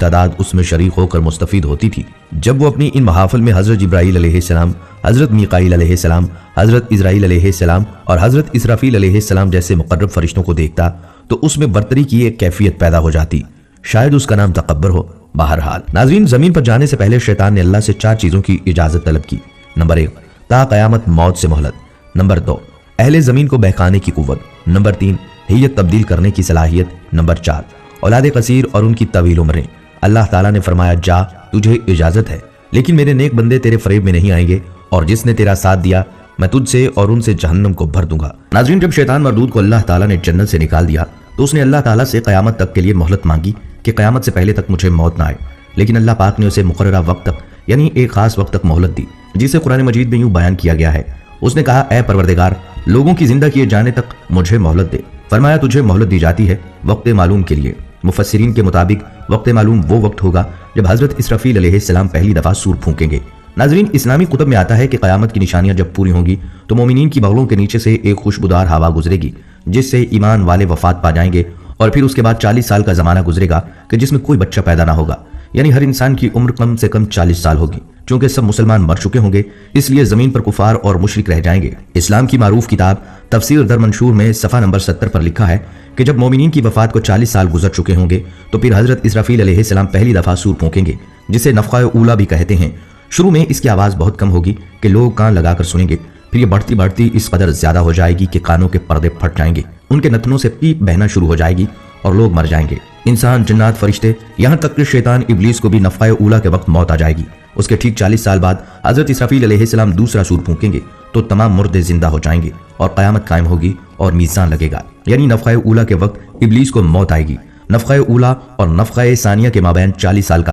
तादाद उसमें शरीक होकर मुस्तफीद होती थी। जब वो अपनी इन महाफिल में हजरत जिब्राईल अलैहिस्सलाम, हजरत मीकाईल अलैहिस्सलाम, हजरत इजराइल अलैहिस्सलाम और हजरत इसराफील अलैहिस्सलाम जैसे मुकर्रब फरिश्तों को देखता तो उसमें बरतरी की एक कैफियत पैदा हो जाती। शायद उसका नाम तकब्बर हो। बहरहाल नाज़रीन, जमीन पर जाने से पहले शैतान ने अल्लाह से 4 चीजों की इजाजत तलब की। नंबर 1, ता क़यामत मौत से मोहलत। नंबर 2, अहले जमीन को बहकाने की कुव्वत। नंबर 3, हियत तब्दील करने की सलाहियत। नंबर 4, औलाद कसीर और उनकी तवील उम्रें। अल्लाह ताला ने फरमाया, जा तुझे इजाजत है, लेकिन मेरे नेक बंदे तेरे फरेब में नहीं आएंगे, और जिसने तेरा साथ दिया मैं तुझसे और उनसे जहन्नम को भर दूंगा। नाज़रीन, जब शैतान मरदूद को अल्लाह ताला ने जन्नत से निकाल दिया तो उसने अल्लाह ताला से क़यामत तक के लिए मोहलत मांगी कि क़यामत से पहले तक मुझे मौत ना आए, लेकिन अल्लाह पाक ने उसे मुकर्ररा वक्त तक यानी एक खास वक्त तक मोहलत दी, जिसे कुरान मजीद में यूं बयान किया गया है। उसने कहा, ए परवरदिगार, लोगों की जिंदा किए जाने तक मुझे मोहलत दे। फरमाया, तुझे मोहलत दी जाती है वक्त मालूम के लिए। मुफस्सिरीन के मुताबिक वक्त मालूम वो वक्त होगा जब हजरत इसराफील अलैहिस्सलाम पहली दफा सूर फूंकेंगे। नाज़रीन, इस्लामी कुतुब में आता है कि क़यामत की निशानियां जब पूरी होंगी तो मोमिनीन की बगलों के नीचे से एक खुशबूदार हवा गुजरेगी, जिससे ईमान वाले वफात पा जाएंगे, और फिर उसके बाद 40 साल का जमाना गुजरेगा कि जिसमें कोई बच्चा पैदा ना होगा, यानी हर इंसान की उम्र कम से कम 40 साल होगी। चूंकि सब मुसलमान मर चुके होंगे, इसलिए जमीन पर कुफार और मुशरिक रह जाएंगे। इस्लाम की मारूफ किताब तफसीर दर मंशूर में सफ़ा नंबर 70 पर लिखा है कि जब मोमिनीन की वफात को 40 साल गुजर चुके होंगे तो फिर हजरत इसराफील अलैहिस्सलाम पहली दफा सूर फूंकेंगे, जिसे नफ़क़ा ऊला भी कहते हैं। शुरू में इसकी आवाज़ बहुत कम होगी कि लोग कान लगाकर सुनेंगे, फिर ये बढ़ती बढ़ती इस कदर ज्यादा हो जाएगी कि कानों के पर्दे फट जाएंगे, उनके नथनों से पीप बहना शुरू हो जाएगी और लोग मर जाएंगे। इंसान, जिन्नात, फरिश्ते, यहाँ तक कि शैतान इब्लीस को भी नफ़क़ा ऊला के वक्त मौत आ जाएगी। उसके ठीक 40 साल बाद हजरत इसराफील अलैहिस्सलाम दूसरा सूर फूंकेंगे तो तमाम मुर्दे जिंदा हो जाएंगे और क़यामत कायम होगी और मीज़ान लगेगा, यानी नफ़क़ा ऊला के वक्त इब्लीस को मौत आएगी। नफ़क़ा ऊला और नफ़क़ा सानिया के माबैन 40 साल का